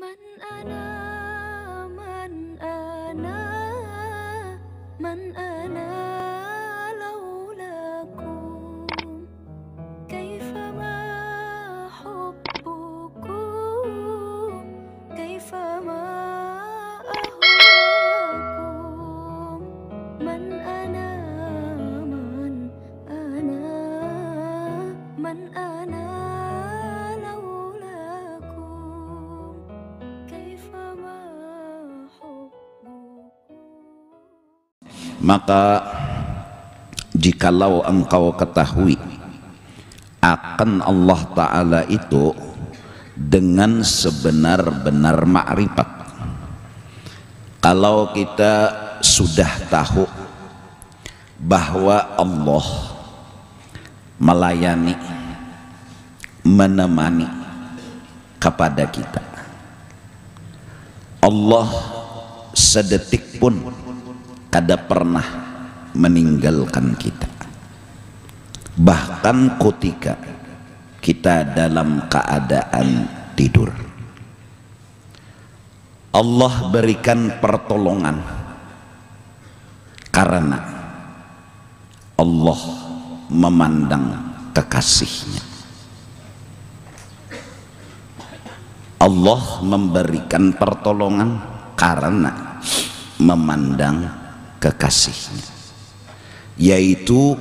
من أنا من أنا من أنا لولاكم كيفما حبكم كيفما أهواكم من أنا من أنا من أنا Maka jikalau engkau ketahui akan Allah Ta'ala itu dengan sebenar-benar ma'rifat, kalau kita sudah tahu bahwa Allah melayani, menemani kepada kita, Allah sedetik pun kada pernah meninggalkan kita, bahkan ketika kita dalam keadaan tidur. Allah berikan pertolongan karena Allah memandang kekasihnya. Allah memberikan pertolongan karena memandang kekasihnya, yaitu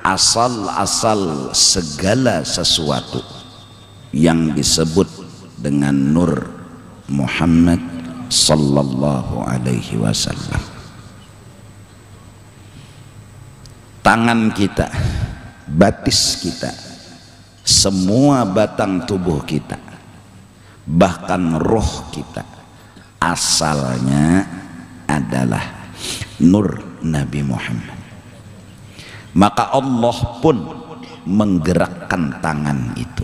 asal-asal segala sesuatu yang disebut dengan Nur Muhammad sallallahu alaihi wasallam. Tangan kita, batis kita, semua batang tubuh kita, bahkan roh kita asalnya adalah Nur Nabi Muhammad. Maka Allah pun menggerakkan tangan itu,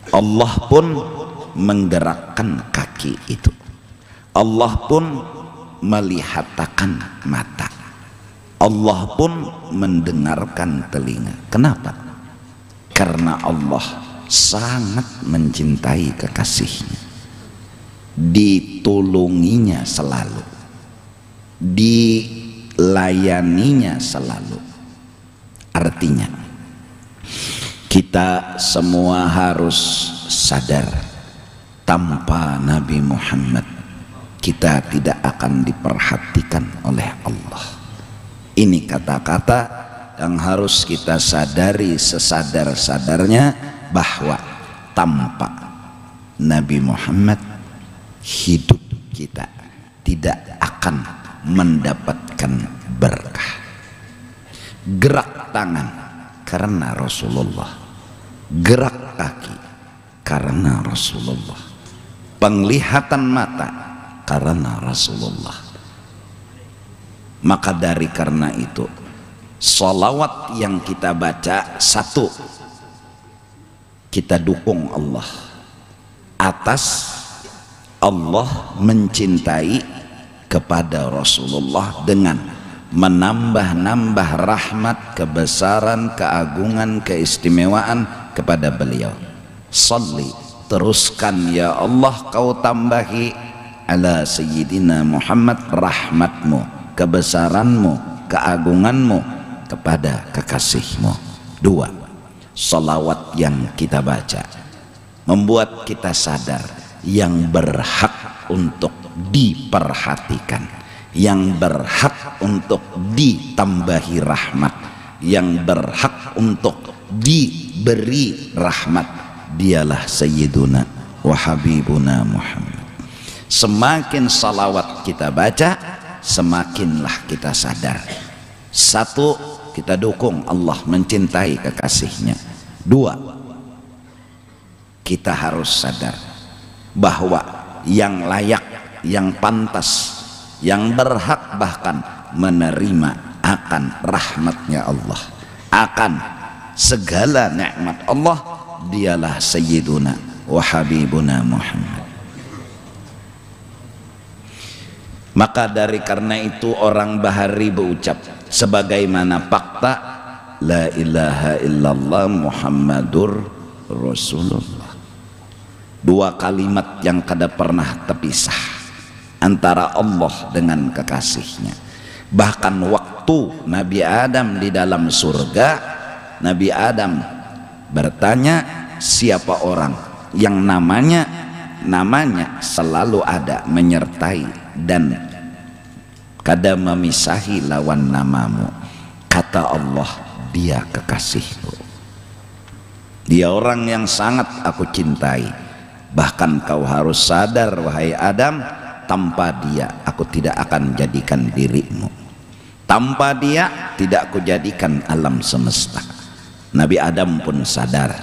Allah pun menggerakkan kaki itu, Allah pun melihatkan mata, Allah pun mendengarkan telinga. Kenapa? Karena Allah sangat mencintai kekasihnya, ditolonginya selalu, dilayaninya selalu. Artinya kita semua harus sadar, tanpa Nabi Muhammad kita tidak akan diperhatikan oleh Allah. Ini kata-kata yang harus kita sadari sesadar-sadarnya, bahwa tanpa Nabi Muhammad hidup kita tidak akan mendapatkan berkah. Gerak tangan karena Rasulullah, gerak kaki karena Rasulullah, penglihatan mata karena Rasulullah. Maka dari karena itu, sholawat yang kita baca, satu, kita dukung Allah atas Allah mencintai kepada Rasulullah dengan menambah-nambah rahmat, kebesaran, keagungan, keistimewaan kepada beliau. Salli, teruskan ya Allah, kau tambahi ala sayyidina Muhammad rahmatmu, kebesaranmu, keagunganmu kepada kekasihmu. Dua, salawat yang kita baca membuat kita sadar yang berhak untuk diperhatikan, yang berhak untuk ditambahi rahmat, yang berhak untuk diberi rahmat, dialah Sayyiduna wa Habibuna Muhammad. Semakin salawat kita baca, semakinlah kita sadar. Satu, kita dukung Allah mencintai kekasihnya. Dua, kita harus sadar bahwa yang layak, yang pantas, yang berhak bahkan menerima akan rahmatnya Allah, akan segala nikmat Allah, dialah Sayyiduna wa Habibuna Muhammad. Maka dari karena itu orang Bahari berucap sebagaimana fakta la ilaha illallah Muhammadur Rasulullah. dua kalimat yang kada pernah terpisah antara Allah dengan kekasihnya. Bahkan waktu Nabi Adam di dalam surga, Nabi Adam bertanya, siapa orang yang namanya selalu ada, menyertai dan kada memisahi lawan namamu. Kata Allah, dia kekasihku, dia orang yang sangat aku cintai. Bahkan kau harus sadar wahai Adam, tanpa dia aku tidak akan jadikan dirimu, tanpa dia tidak aku jadikan alam semesta. Nabi Adam pun sadar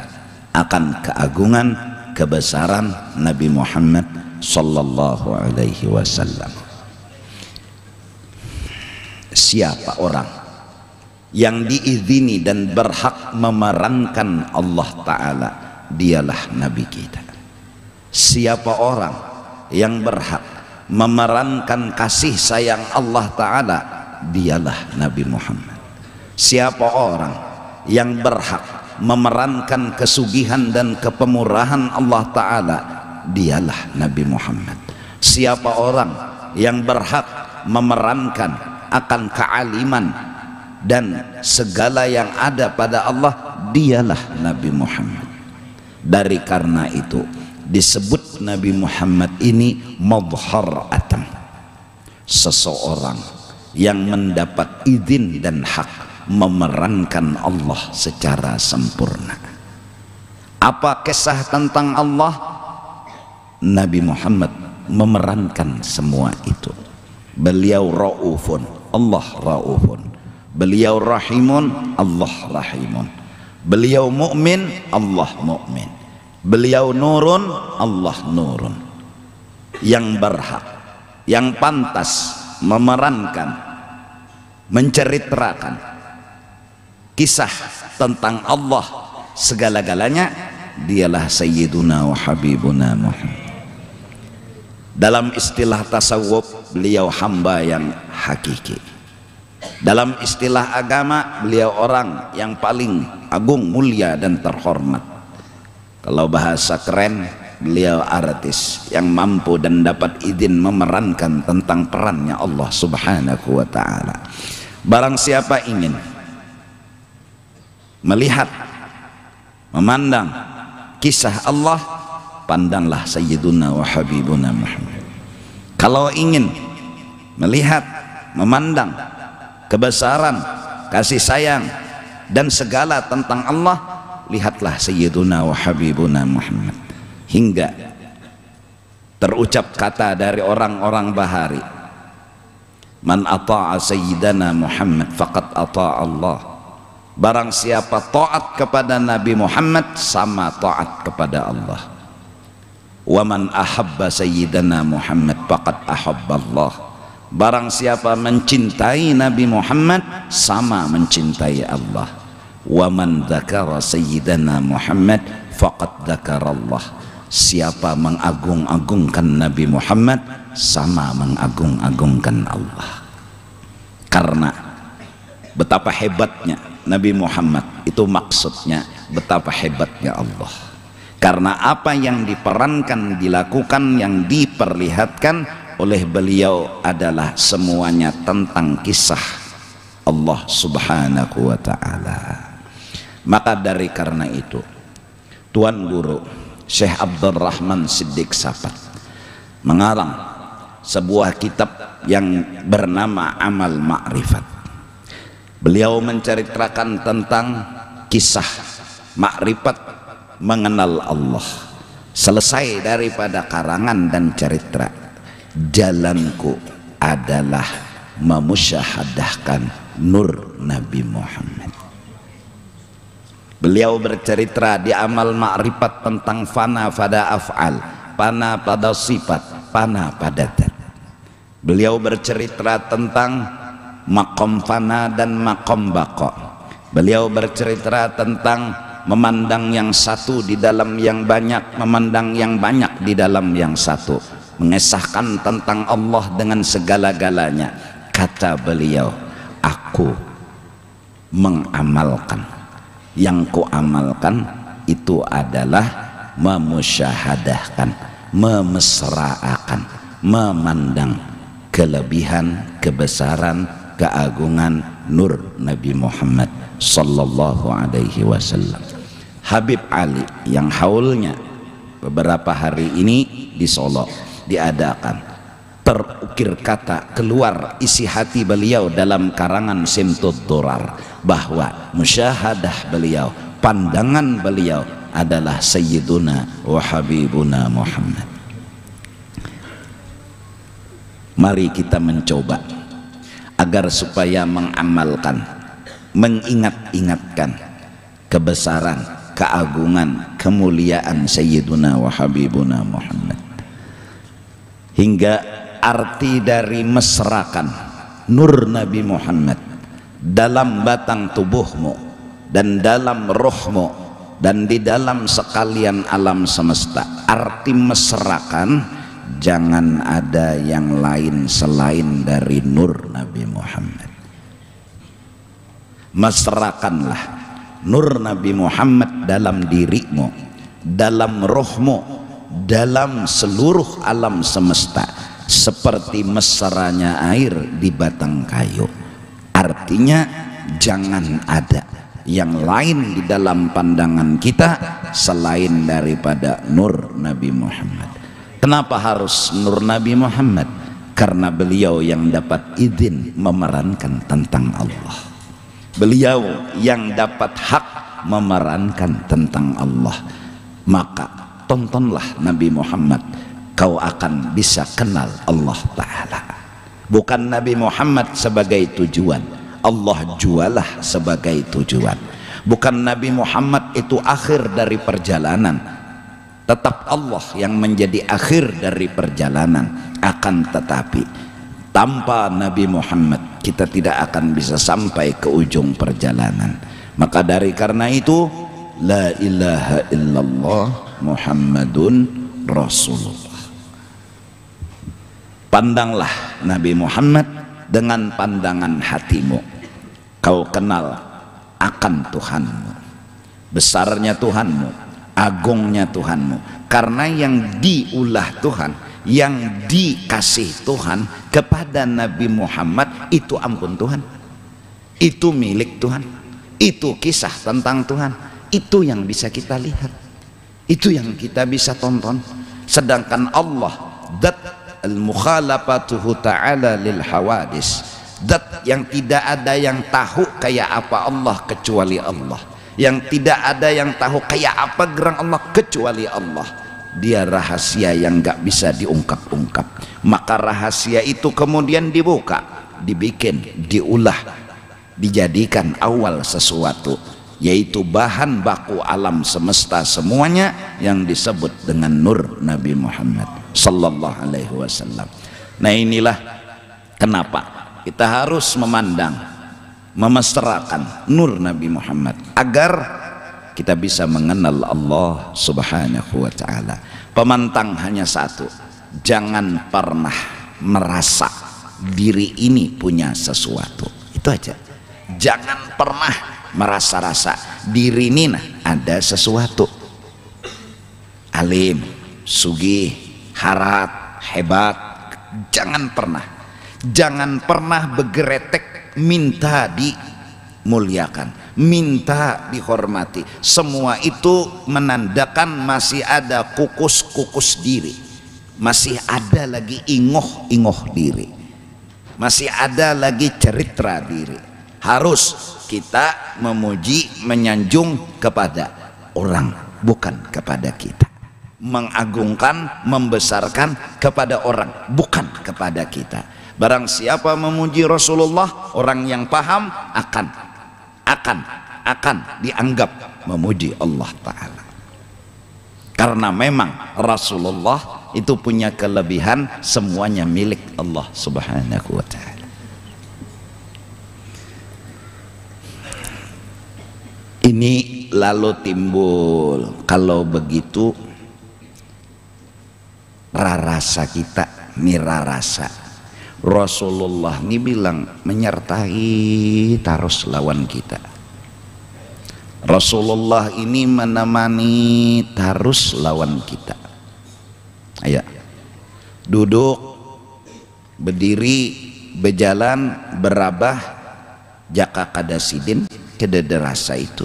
akan keagungan, kebesaran Nabi Muhammad sallallahu alaihi wasallam. Siapa orang yang diizini dan berhak memerankan Allah Ta'ala, dialah Nabi kita. Siapa orang yang berhak memerankan kasih sayang Allah Ta'ala, dialah Nabi Muhammad. Siapa orang yang berhak memerankan kesugihan dan kepemurahan Allah Ta'ala, dialah Nabi Muhammad. Siapa orang yang berhak memerankan akan kealiman dan segala yang ada pada Allah, dialah Nabi Muhammad. Dari karena itu disebut Nabi Muhammad ini madhhar atam, seseorang yang mendapat izin dan hak memerankan Allah secara sempurna. Apa kisah tentang Allah? Nabi Muhammad memerankan semua itu. Beliau raufun, Allah raufun. Beliau rahimun, Allah rahimun. Beliau mukmin, Allah mukmin. Beliau nurun, Allah nurun. Yang berhak, yang pantas memerankan, menceritakan kisah tentang Allah segala-galanya, dialah Sayyiduna wa Habibuna Muhammad. Dalam istilah tasawuf, beliau hamba yang hakiki. Dalam istilah agama, beliau orang yang paling agung, mulia dan terhormat. Kalau bahasa keren, beliau artis yang mampu dan dapat izin memerankan tentang perannya Allah Subhanahu wa ta'ala. Barang siapa ingin melihat, memandang kisah Allah, pandanglah Sayyiduna wa Habibuna Muhammad. Kalau ingin melihat, memandang kebesaran, kasih sayang dan segala tentang Allah, lihatlah Sayyiduna wa Habibuna Muhammad. Hingga terucap kata dari orang-orang bahari, man ata'a Sayyidana Muhammad faqad ata'a Allah. Barang siapa taat kepada Nabi Muhammad, sama taat kepada Allah. Wa man ahabba Sayyidana Muhammad faqad ahabba Allah. Barang siapa mencintai Nabi Muhammad, sama mencintai Allah. Wa man dzakara Sayyidana Muhammad faqad dzakara Allah. Siapa mengagung-agungkan Nabi Muhammad, sama mengagung-agungkan Allah. Karena betapa hebatnya Nabi Muhammad, itu maksudnya betapa hebatnya Allah. Karena apa yang diperankan, dilakukan, yang diperlihatkan oleh beliau adalah semuanya tentang kisah Allah Subhanahu wa ta'ala. Maka dari karena itu, Tuan Guru Syekh Abdul Rahman Siddiq Sapat mengarang sebuah kitab yang bernama Amal Ma'rifat. Beliau menceritakan tentang kisah makrifat mengenal Allah. Selesai daripada karangan dan cerita, jalanku adalah memusyahadahkan nur Nabi Muhammad. Beliau bercerita di Amal Ma'rifat tentang fana pada af'al, fana pada sifat, fana pada zat. Beliau bercerita tentang makom fana dan makom baqa. Beliau bercerita tentang memandang yang satu di dalam yang banyak, memandang yang banyak di dalam yang satu, mengesahkan tentang Allah dengan segala-galanya. Kata beliau, aku mengamalkan, yang ku amalkan itu adalah memusyahadahkan, memesraakan, memandang kelebihan, kebesaran, keagungan nur Nabi Muhammad sallallahu alaihi wasallam. Habib Ali yang haulnya beberapa hari ini di Solo diadakan, terukir kata keluar isi hati beliau dalam karangan Simtud Durar bahwa musyahadah beliau, pandangan beliau adalah Sayyiduna wa Habibuna Muhammad. Mari kita mencoba agar supaya mengamalkan, mengingat-ingatkan kebesaran, keagungan, kemuliaan Sayyiduna wa Habibuna Muhammad, hingga arti dari mesrakan nur Nabi Muhammad dalam batang tubuhmu dan dalam rohmu dan di dalam sekalian alam semesta. Arti mesrakan, jangan ada yang lain selain dari nur Nabi Muhammad. Mesrakanlah nur Nabi Muhammad dalam dirimu, dalam rohmu, dalam seluruh alam semesta, seperti mesranya air di batang kayu. Artinya jangan ada yang lain di dalam pandangan kita selain daripada nur Nabi Muhammad. Kenapa harus nur Nabi Muhammad? Karena beliau yang dapat izin memerankan tentang Allah, beliau yang dapat hak memerankan tentang Allah. Maka tontonlah Nabi Muhammad, kau akan bisa kenal Allah Ta'ala. Bukan Nabi Muhammad sebagai tujuan, Allah jualah sebagai tujuan. Bukan Nabi Muhammad itu akhir dari perjalanan, tetap Allah yang menjadi akhir dari perjalanan. Akan tetapi tanpa Nabi Muhammad kita tidak akan bisa sampai ke ujung perjalanan. Maka dari karena itu, la ilaha illallah Muhammadun Rasulullah. Pandanglah Nabi Muhammad dengan pandangan hatimu. Kau kenal akan Tuhanmu, besarnya Tuhanmu, agungnya Tuhanmu. Karena yang diulah Tuhan, yang dikasih Tuhan kepada Nabi Muhammad itu ampun Tuhan, itu milik Tuhan, itu kisah tentang Tuhan, itu yang bisa kita lihat, itu yang kita bisa tonton. Sedangkan Allah, dat al-mukhalafatuhu ta'ala lil hawadis, dat yang tidak ada yang tahu kayak apa Allah kecuali Allah, yang tidak ada yang tahu kayak apa gerang Allah kecuali Allah. Dia rahasia yang gak bisa diungkap-ungkap. Maka rahasia itu kemudian dibuka, dibikin, diulah, dijadikan awal sesuatu, yaitu bahan baku alam semesta semuanya yang disebut dengan nur Nabi Muhammad sallallahu alaihi wasallam. Nah, inilah kenapa kita harus memandang, memesrakan nur Nabi Muhammad agar kita bisa mengenal Allah subhanahu wa ta'ala. Pemantang hanya satu, jangan pernah merasa diri ini punya sesuatu. Itu aja. Jangan pernah merasa-rasa diri ini ada sesuatu. Alim, sugih, harat, hebat. Jangan pernah. Jangan pernah bergeretek minta dimuliakan, minta dihormati. Semua itu menandakan masih ada kukus-kukus diri, masih ada lagi ingoh-ingoh diri, masih ada lagi ceritra diri. Harus kita memuji, menyanjung kepada orang, bukan kepada kita. Mengagungkan, membesarkan kepada orang, bukan kepada kita. Barang siapa memuji Rasulullah, orang yang paham akan dianggap memuji Allah Ta'ala. Karena memang Rasulullah itu punya kelebihan, semuanya milik Allah Subhanahu wa Ta'ala. Ini lalu timbul, kalau begitu rasa kita, mira rasa Rasulullah ini bilang menyertai terus lawan kita, Rasulullah ini menemani terus lawan kita. Ayo, duduk, berdiri, berjalan, berabah, jaka kada sidin, kada derasa itu.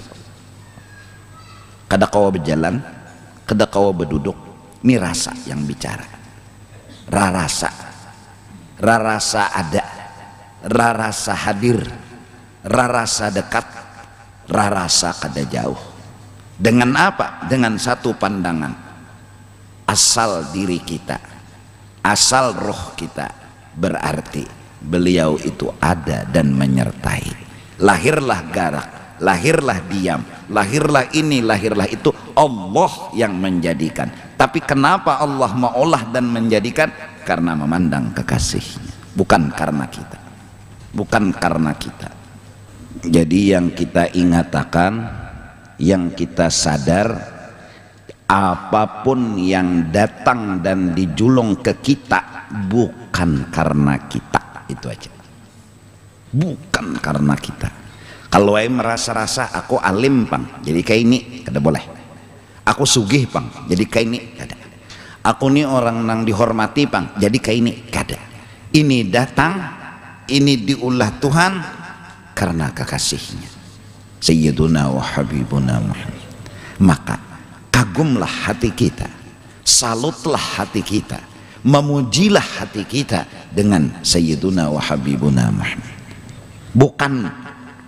Kada kawa berjalan, kada kawa berduduk, ini rasa yang bicara. Rarasa, rarasa ada, rarasa hadir, rarasa dekat, rarasa kada jauh. Dengan apa? Dengan satu pandangan, asal diri kita, asal roh kita, berarti beliau itu ada dan menyertai. Lahirlah garak, lahirlah diam, lahirlah ini, lahirlah itu, Allah yang menjadikan. Tapi kenapa Allah mengolah dan menjadikan? Karena memandang kekasihnya, bukan karena kita, bukan karena kita. Jadi yang kita ingatakan, yang kita sadar, apapun yang datang dan dijulung ke kita bukan karena kita, itu aja. Bukan karena kita. Kalau saya merasa-rasa aku alim pang, jadi kayak ini kada boleh. Aku sugih pang, jadi kayak ini kada. Aku nih orang nang dihormati pang, jadi kayak ini kada. Ini datang, ini diulah Tuhan karena kekasihnya, Sayyiduna wa Habibuna Muhammad. Maka kagumlah hati kita, salutlah hati kita, memujilah hati kita dengan Sayyiduna wa Habibuna Muhammad. Bukan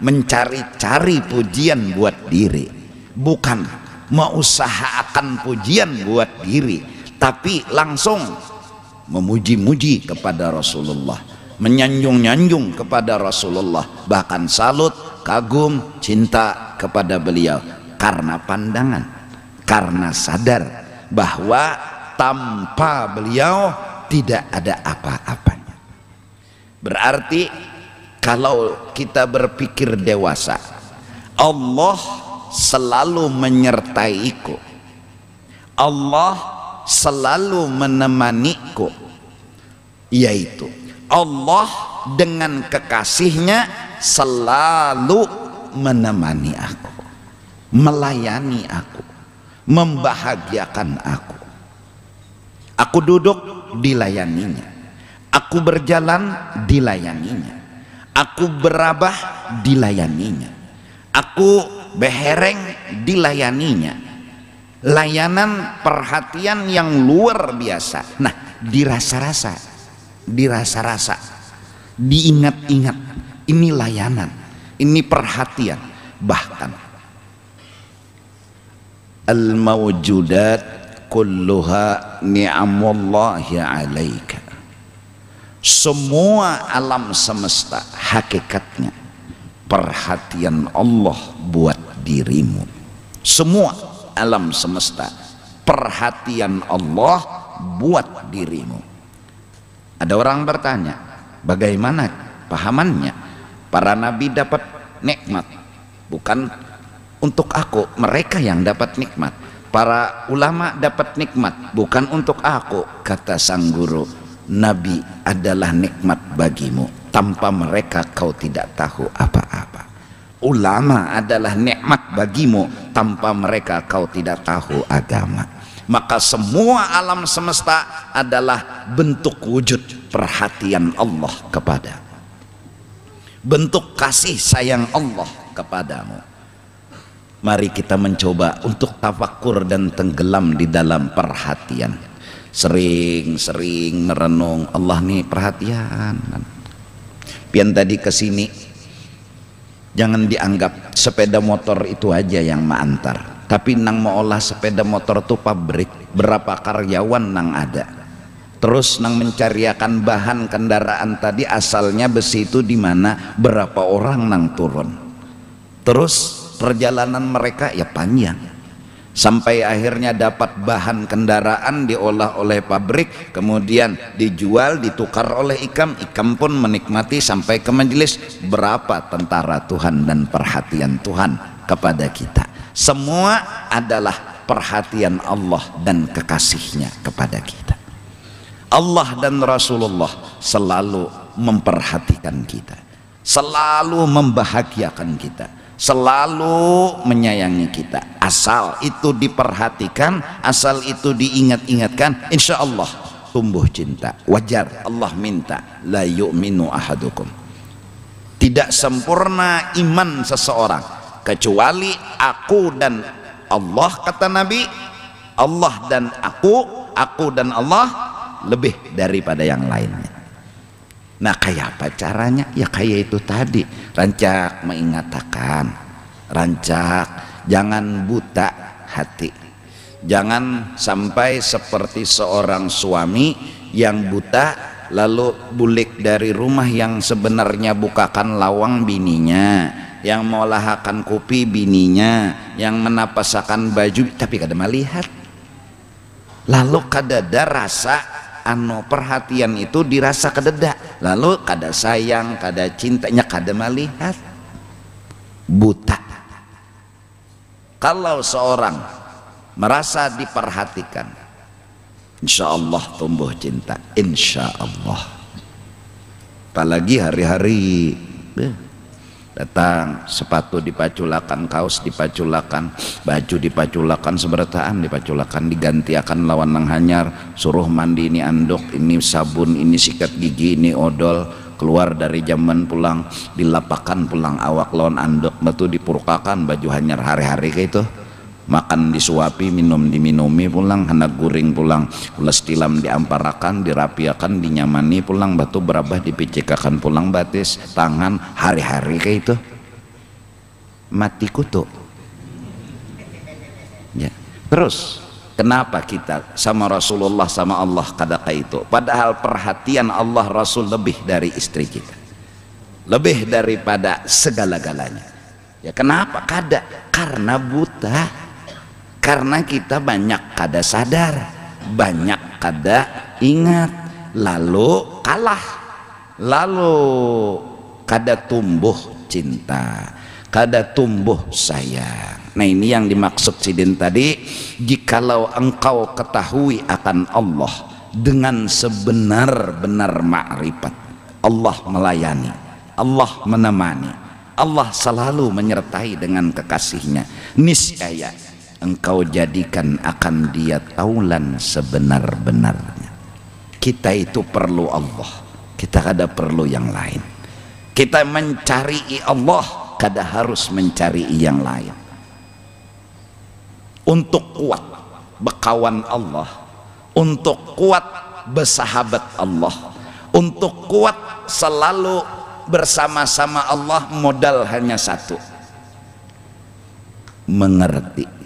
mencari-cari pujian buat diri, bukan mengusahakan pujian buat diri, tapi langsung memuji-muji kepada Rasulullah, menyanjung-nyanjung kepada Rasulullah, bahkan salut, kagum, cinta kepada beliau karena pandangan, karena sadar bahwa tanpa beliau tidak ada apa-apanya. Berarti kalau kita berpikir dewasa, Allah selalu menyertaiku, Allah selalu menemaniku, yaitu Allah dengan kekasihnya selalu menemani aku, melayani aku, membahagiakan aku. Aku duduk, dilayaninya. Aku berjalan, dilayaninya. Aku berabah, dilayaninya. Aku behereng, dilayaninya. Layanan perhatian yang luar biasa. Nah, dirasa-rasa, dirasa-rasa, diingat-ingat, ini layanan, ini perhatian. Bahkan al-mawjudat kulluha ni'amullahi alaika. Semua alam semesta hakikatnya perhatian Allah buat dirimu. Semua alam semesta perhatian Allah buat dirimu. Ada orang bertanya, bagaimana pahamannya? Para nabi dapat nikmat, bukan untuk aku, mereka yang dapat nikmat. Para ulama dapat nikmat, bukan untuk aku. Kata sang guru, nabi adalah nikmat bagimu, tanpa mereka kau tidak tahu apa-apa. Ulama adalah nikmat bagimu, tanpa mereka kau tidak tahu agama. Maka semua alam semesta adalah bentuk wujud perhatian Allah kepadamu, bentuk kasih sayang Allah kepadamu. Mari kita mencoba untuk tafakur dan tenggelam di dalam perhatian. Sering-sering merenung, Allah nih perhatian. Pian tadi kesini, jangan dianggap sepeda motor itu aja yang mengantar. Tapi nang mau olah sepeda motor tuh pabrik, berapa karyawan nang ada. Terus nang mencariakan bahan kendaraan tadi asalnya besi itu di mana, berapa orang nang turun. Terus perjalanan mereka ya panjang, sampai akhirnya dapat bahan kendaraan diolah oleh pabrik, kemudian dijual, ditukar oleh ikam, ikam pun menikmati sampai ke majelis. Berapa tentara Tuhan dan perhatian Tuhan kepada kita. Semua adalah perhatian Allah dan kekasihnya kepada kita. Allah dan Rasulullah selalu memperhatikan kita, selalu membahagiakan kita. selalu menyayangi kita. Asal itu diperhatikan, asal itu diingat-ingatkan, insya Allah tumbuh cinta. Wajar Allah minta, la yu'minu ahadukum, tidak sempurna iman seseorang kecuali aku dan Allah, kata Nabi. Allah dan aku dan Allah lebih daripada yang lainnya. Nah, kayak apa caranya? Ya kayak itu tadi, rancak mengatakan, rancak, jangan buta hati, jangan sampai seperti seorang suami yang buta lalu bulik dari rumah, yang sebenarnya bukakan lawang bininya, yang molahakan kopi bininya, yang menapasakan baju tapi kada melihat. Lalu kadada rasa perhatian itu dirasa kadada, lalu kada sayang, kada cintanya, kada melihat. Buta. Kalau seorang merasa diperhatikan, insya Allah tumbuh cinta, insya Allah. Apalagi hari-hari datang, sepatu dipaculakan, kaos dipaculakan, baju dipaculakan, seberataan dipaculakan, digantiakan lawan nang hanyar, suruh mandi ini anduk, ini sabun, ini sikat gigi, ini odol, keluar dari zaman pulang, dilapakan pulang awak lawan anduk, batu dipurkakan baju hanyar hari-hari kayak itu. Makan disuapi, minum diminumi pulang, hendak guring pulang, ulas tilam diamparakan, dirapiakan, dinyamani pulang, batu berabah dipicikakan pulang, batis tangan hari-hari kayak itu. Mati kutu ya. Terus kenapa kita sama Rasulullah sama Allah kada kayak itu, padahal perhatian Allah Rasul lebih dari istri kita, lebih daripada segala-galanya. Ya kenapa kada? Karena buta. Karena kita banyak kada sadar, banyak kada ingat, lalu kalah, lalu kada tumbuh cinta, kada tumbuh sayang. Nah, ini yang dimaksud Sidin tadi, jikalau engkau ketahui akan Allah dengan sebenar-benar ma'rifat, Allah melayani, Allah menemani, Allah selalu menyertai dengan kekasihnya, niscaya engkau jadikan akan dia taulan sebenar-benarnya. Kita itu perlu Allah, kita kada perlu yang lain. Kita mencari Allah, kada harus mencari yang lain. Untuk kuat berkawan Allah, untuk kuat bersahabat Allah, untuk kuat selalu bersama-sama Allah, modal hanya satu: mengerti.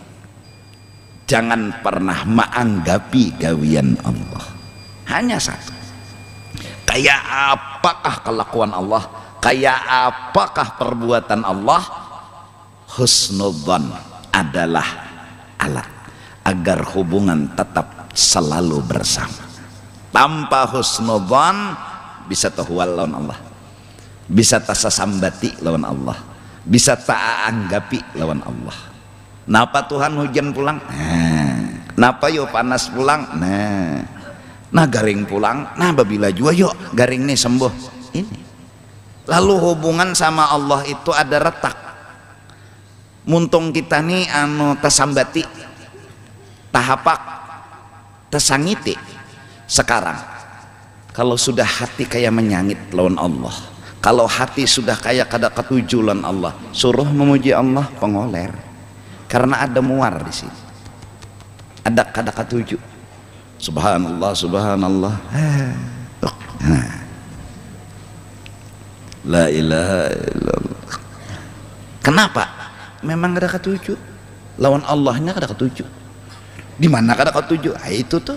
Jangan pernah menganggapi gawian Allah, hanya satu. Kayak apakah kelakuan Allah, kayak apakah perbuatan Allah, husnudzan adalah alat agar hubungan tetap selalu bersama. Tanpa husnudzan bisa tahual lawan Allah, bisa tasasambati lawan Allah, bisa taanggapi lawan Allah. Napa Tuhan hujan pulang? Napa yo panas pulang? Nah garing pulang. Nah babila jua yuk garing nih sembuh. Ini. Lalu hubungan sama Allah itu ada retak. Muntung kita nih tasambati, tahapak, tasangiti. Sekarang kalau sudah hati kayak menyangit lawan Allah, kalau hati sudah kayak kada ketuju lawan Allah, suruh memuji Allah pengoler. Karena ada muar di sini, ada kada ketujuh. Subhanallah, subhanallah. La ilaha illallah. Kenapa? Memang kada ketujuh. Lawan Allahnya kada ketujuh. Di mana kada ketujuh? Itu tuh.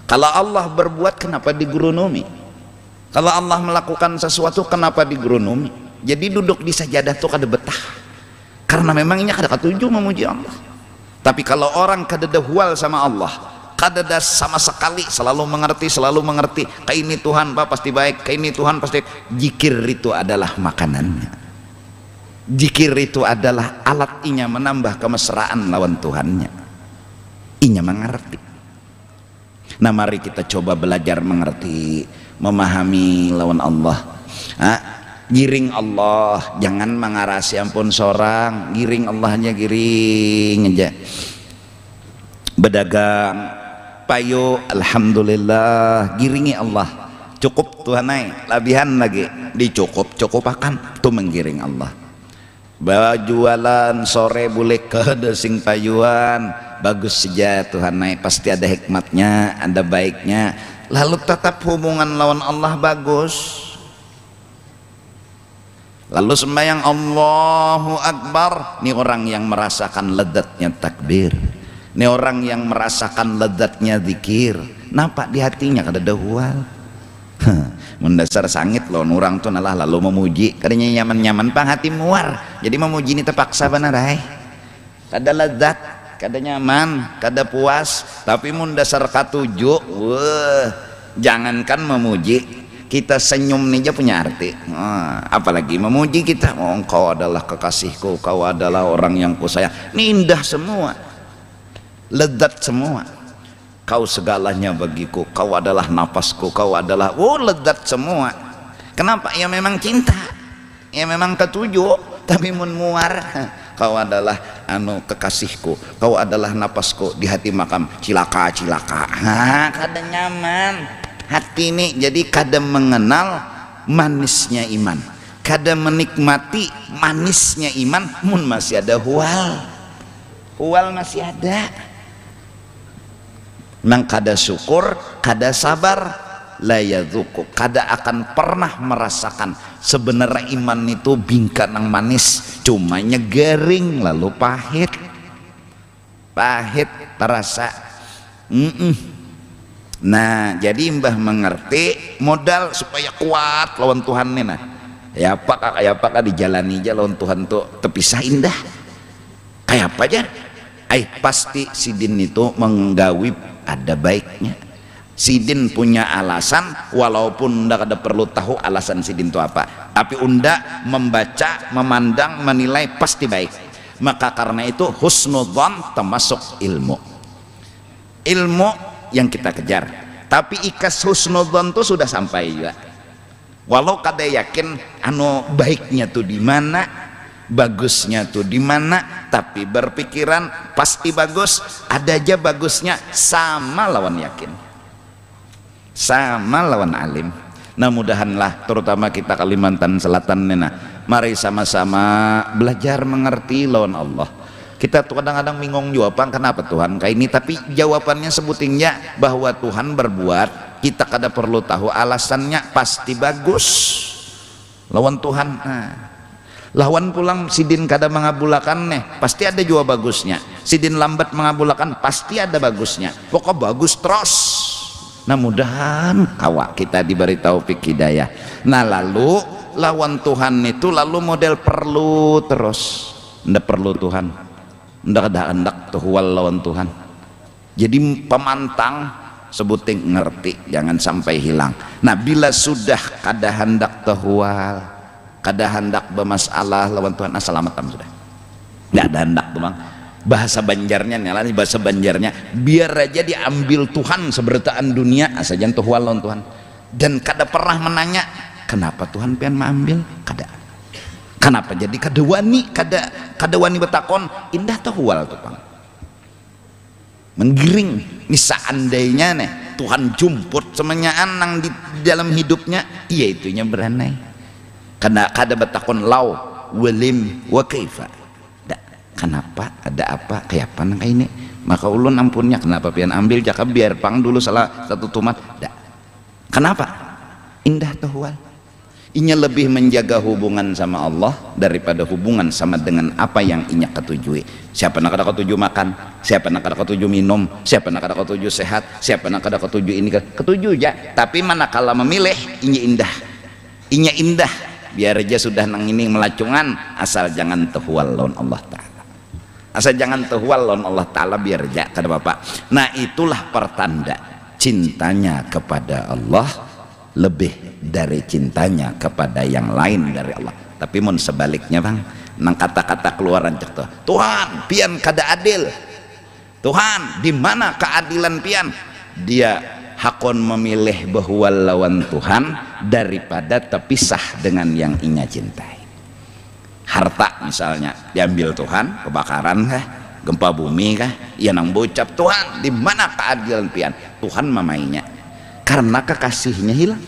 Kalau Allah berbuat, kenapa digurunomi? Kalau Allah melakukan sesuatu, kenapa digurunomi? Jadi duduk di sajadah tuh kada betah. Karena memangnya kada ketujuh memuji Allah. Tapi kalau orang kada dahwal sama Allah, kada sama sekali selalu mengerti, kayak ini Tuhan Pak pasti baik, kayak ini Tuhan pasti. Zikir itu adalah makanannya, zikir itu adalah alat inya menambah kemesraan lawan Tuhannya, inya mengerti. Nah mari kita coba belajar mengerti, memahami lawan Allah. giring Allah, jangan mengarasi ampun sorang, giring Allahnya, giring aja. Berdagang payo alhamdulillah, giringi Allah, cukup Tuhan naik labihan lagi dicukup-cukupakan, itu menggiring Allah. Jualan sore boleh ke desing payuan, bagus saja Tuhan naik, pasti ada hikmatnya, ada baiknya. Lalu tetap hubungan lawan Allah bagus. Lalu sembahyang Allahu Akbar, ini orang yang merasakan lezatnya takbir, ini orang yang merasakan lezatnya zikir. Nampak di hatinya kada dahwal. Mendasar sangit loh orang tuh nalah lalu memuji kadanya nyaman-nyaman pang hati muar, jadi memuji ini terpaksa benar kada lezat, kada nyaman, kada puas. Tapi mendasar katuju, wah, jangankan memuji, kita senyum nih aja punya arti. Apalagi memuji kita, oh engkau adalah kekasihku, kau adalah orang yang kusayang. Ini indah semua, lezat semua. Kau segalanya bagiku, kau adalah napasku, kau adalah, oh lezat semua. Kenapa? Ya memang cinta, ya memang ketujuh. Tapi mun muar, kau adalah kekasihku, kau adalah napasku, di hati makam cilaka. Kada nyaman hati ini, jadi kada mengenal manisnya iman, kada menikmati manisnya iman. Mun masih ada hual masih ada. Nang kada syukur, kada sabar, la yadzuku, kada akan pernah merasakan sebenarnya iman itu bingka nang manis, cuma garing lalu pahit terasa. Nah jadi mbah mengerti modal supaya kuat lawan Tuhan nih. Nah ya apa dijalani aja lawan Tuhan tuh terpisah indah kayak apa aja. Pasti sidin itu menggawi ada baiknya. Sidin punya alasan, walaupun unda kada perlu tahu alasan sidin itu apa, tapi unda membaca, memandang, menilai pasti baik. Maka karena itu husnudzon termasuk ilmu yang kita kejar. Tapi ikas husnudzon itu sudah sampai juga, walau kada yakin baiknya tuh di mana, bagusnya tuh di mana, tapi berpikiran pasti bagus. Ada aja bagusnya sama lawan yakin, sama lawan alim. Nah mudahanlah terutama kita Kalimantan Selatan nena, mari sama-sama belajar mengerti lawan Allah. Kita tuh kadang-kadang bingung jawaban kenapa Tuhan kayak ini, tapi jawabannya sebutingnya bahwa Tuhan berbuat, kita kada perlu tahu alasannya, pasti bagus lawan Tuhan. Lawan pulang sidin kada mengabulakan pasti ada juga bagusnya. Sidin lambat mengabulakan pasti ada bagusnya. Pokok bagus terus. Nah mudahan kawa kita diberi taufik hidayah. Nah lalu lawan Tuhan itu lalu model perlu terus. Ndak perlu Tuhan, ndak ada hendak tuhwal lawan Tuhan. Jadi pemantang sebuting ngerti, jangan sampai hilang. Nah bila sudah kada hendak tuhwal, kada hendak bermasalah lawan Tuhan, assalamatan sudah. Nggak ada hendak tuh bang. Bahasa Banjarnya nih, bahasa Banjarnya, biar aja diambil Tuhan seberitaan dunia, asajan tuh lawan Tuhan. Dan kada pernah menanya kenapa Tuhan pengen mengambil, kada. Kenapa jadi kada wani betakon, indah tuh tuh bang. Menggiring, nih seandainya nih Tuhan jumput semenyaan nang di dalam hidupnya, iya itunya beranai. Karena kada betakon lau walim wa kaifa, kenapa, ada apa, kayak apa nang ini, maka ulun ampunnya kenapa pian ambil jaka biar pang dulu salah satu tumat. Kenapa indah tuhwal, inya lebih menjaga hubungan sama Allah daripada hubungan sama dengan apa yang inya ketujui. Siapa nak kada ketuju makan, siapa nak kada ketuju minum, siapa nak kada ketuju sehat, siapa nak kada ketuju ini, ketuju ya. Tapi manakala memilih inya indah, biar aja sudah nang ini melacungan, asal jangan tuhwal lawan Allah Ta'ala, asal jangan tuhwal lawan Allah Ta'ala, biar aja kata bapak. Nah itulah pertanda cintanya kepada Allah lebih dari cintanya kepada yang lain dari Allah. Tapi mun sebaliknya bang, nang kata-kata keluaran cek tuh, Tuhan pian kada adil, Tuhan di mana keadilan pian, dia hakon memilih bahwa lawan Tuhan daripada terpisah dengan yang inya cintai. Harta misalnya diambil Tuhan, kebakaran kah, gempa bumi kah, ia nang bocap Tuhan di mana keadilan pian, Tuhan mamainya karena kekasihnya hilang,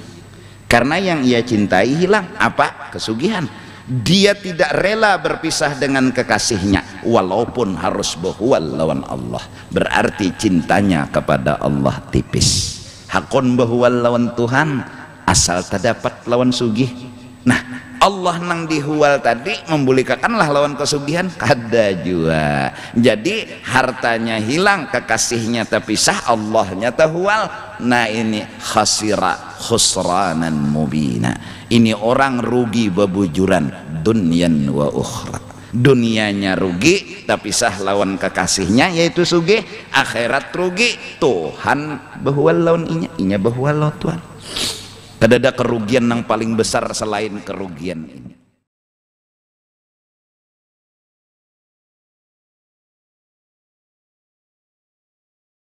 karena yang ia cintai hilang. Apa? Kesugihan. Dia tidak rela berpisah dengan kekasihnya walaupun harus berhual lawan Allah, berarti cintanya kepada Allah tipis. Hakon berhual lawan Tuhan asal terdapat lawan sugih. Nah, Allah nang dihual tadi membolehkanlah lawan kesugihan kada jua. Jadi hartanya hilang, kekasihnya terpisah, Allahnya terhual. Nah ini khasira khusranan mubina. Ini orang rugi bebujuran dunyan wa ukhra. Dunianya rugi terpisah lawan kekasihnya yaitu sugih, akhirat rugi Tuhan berhual lawan inya berhual lawan Tuhan. Kada ada kerugian yang paling besar selain kerugian ini.